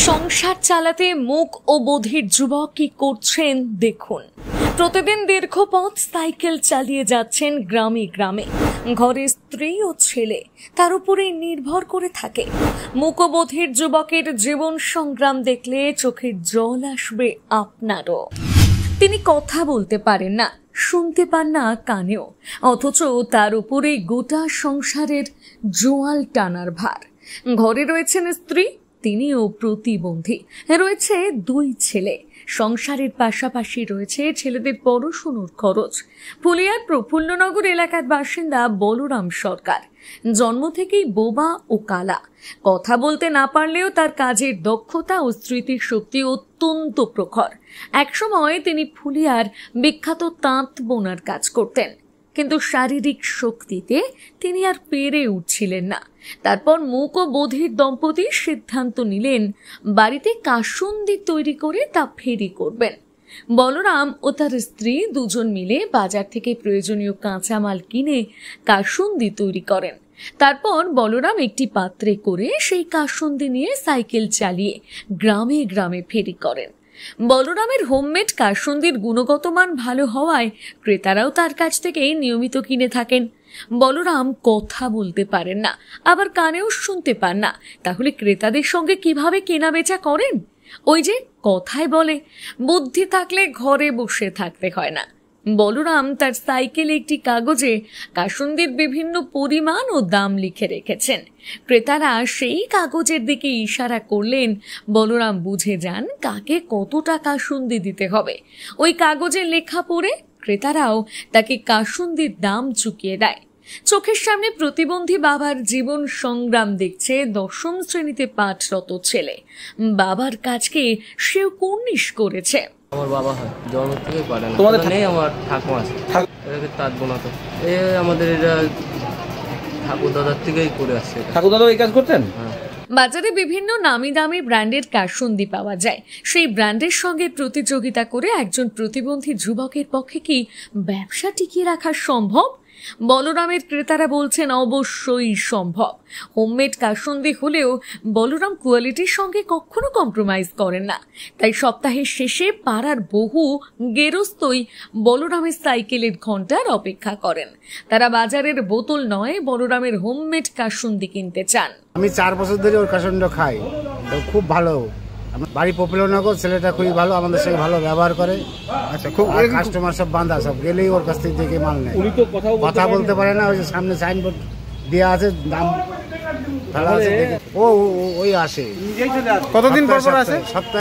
সংসার চালাতে মুখ ও বধির যুবক কি করছেন দেখুন। প্রতিদিন দীর্ঘ পথ সাইকেল চালিয়ে যাচ্ছেন গ্রামে গ্রামে। ঘরে স্ত্রী ও ছেলে তার উপরেই নির্ভর করে থাকে। মুখ ও বধির যুবকের জীবন সংগ্রাম দেখলে চোখের জল আসবে আপনারও। তিনি কথা বলতে পারেন না, শুনতে পান না কানেও, অথচ তার উপরে গোটা সংসারের জোয়াল টানার ভার। ঘরে রয়েছেন স্ত্রী, তিনিও প্রতিবন্ধী, রয়েছে দুই ছেলে। সংসারের পাশাপাশি রয়েছে ছেলেদের পড়াশোনার খরচ। ফুলিয়ার প্রফুল্লনগর এলাকার বাসিন্দা বলরাম সরকার। জন্ম থেকেই বোবা ও কালা। কথা বলতে না পারলেও তার কাজের দক্ষতা ও স্মৃতির শক্তি অত্যন্ত প্রখর। একসময় তিনি ফুলিয়ার বিখ্যাত তাঁত বোনার কাজ করতেন, কিন্তু শারীরিক শক্তিতে তিনি আর পেরে উঠছিলেন না। তারপর মুক ও বধির দম্পতি সিদ্ধান্ত নিলেন বাড়িতে কাসুন্দি তৈরি করে তা ফেরি করবেন। বলরাম ও তার স্ত্রী দুজন মিলে বাজার থেকে প্রয়োজনীয় কাঁচামাল কিনে কাসুন্দি তৈরি করেন। তারপর বলরাম একটি পাত্রে করে সেই কাসুন্দি নিয়ে সাইকেল চালিয়ে গ্রামে গ্রামে ফেরি করেন। বলরামের হোমমেড কাসুন্দির গুণগত মান ভালো হওয়ায় ক্রেতারাও তার কাছ থেকে নিয়মিত কিনে থাকেন। বলরাম কথা বলতে পারেন না, আবার কানেও শুনতে পান না, তাহলে ক্রেতাদের সঙ্গে কিভাবে কেনাবেচা করেন? ওই যে কথায় বলে, বুদ্ধি থাকলে ঘরে বসে থাকতে হয় না। বলরাম তার সাইকেলে একটি কাগজে কাসুন্দির বিভিন্ন পরিমাণ ও দাম লিখে রেখেছেন। ক্রেতারা সেই কাগজের দিকে ইশারা করলেন, বলরাম বুঝে যান কাকে কতটা কাসুন্দি দিতে হবে। ওই কাগজের লেখা পড়ে ক্রেতারাও তাকে কাসুন্দির দাম চুকিয়ে দেয়। চোখের সামনে প্রতিবন্ধী বাবার জীবন সংগ্রাম দেখছে ১০ম শ্রেণীতে পাঠরত ছেলে। বাবার কাজকে সেও কুর্নিশ করেছে। আমার বাবা হয়, জন্ম থেকে পারে না। তোমাদের নেই? আমার ঠাকুমা আছে, এটাকে তাঁত বোনাতো। আমাদের এটা ঠাকুর দাদার থেকেই করে আসছে। ঠাকুর দাদা এই কাজ করতেন? বাজারে বিভিন্ন নামি দামি ব্র্যান্ডের কাসুন্দি পাওয়া যায়। সেই ব্র্যান্ডের সঙ্গে প্রতিযোগিতা করে একজন প্রতিবন্ধী যুবকের পক্ষে কি ব্যবসা টিকিয়ে রাখা সম্ভব? বলরামের ক্রেতারা বলছেন অবশ্যই সম্ভব। হোমমেড কাসুন্দি হলেও বলরাম কোয়ালিটির সঙ্গে কখনো কম্প্রোমাইজ করেন না। তাই সপ্তাহের শেষে পাড়ার বহু গেরস্তই বলরামের সাইকেলের ঘন্টার অপেক্ষা করেন। তারা বাজারের বোতল নয়, বলরামের হোমমেড কাসুন্দি কিনতে চান। আমি 4 বছর ধরে ওর কাসুন্দি খাই, খুব ভালো। বাড়ি প্রফুল্লনগর, ছেলেটা খুবই ভালো, আমাদের সঙ্গে ভালো ব্যবহার করে। আচ্ছা, খুব কাস্টমার সব বান্ধা, সব গেলেই ওর কাছ থেকে মাল নেয়। কথা বলতে পারে না, ওই যে সামনে সাইনবোর্ড দেওয়া আছে, দাম ফেলা আছে, ওই আসে। কতদিন পর আসে? সপ্তাহে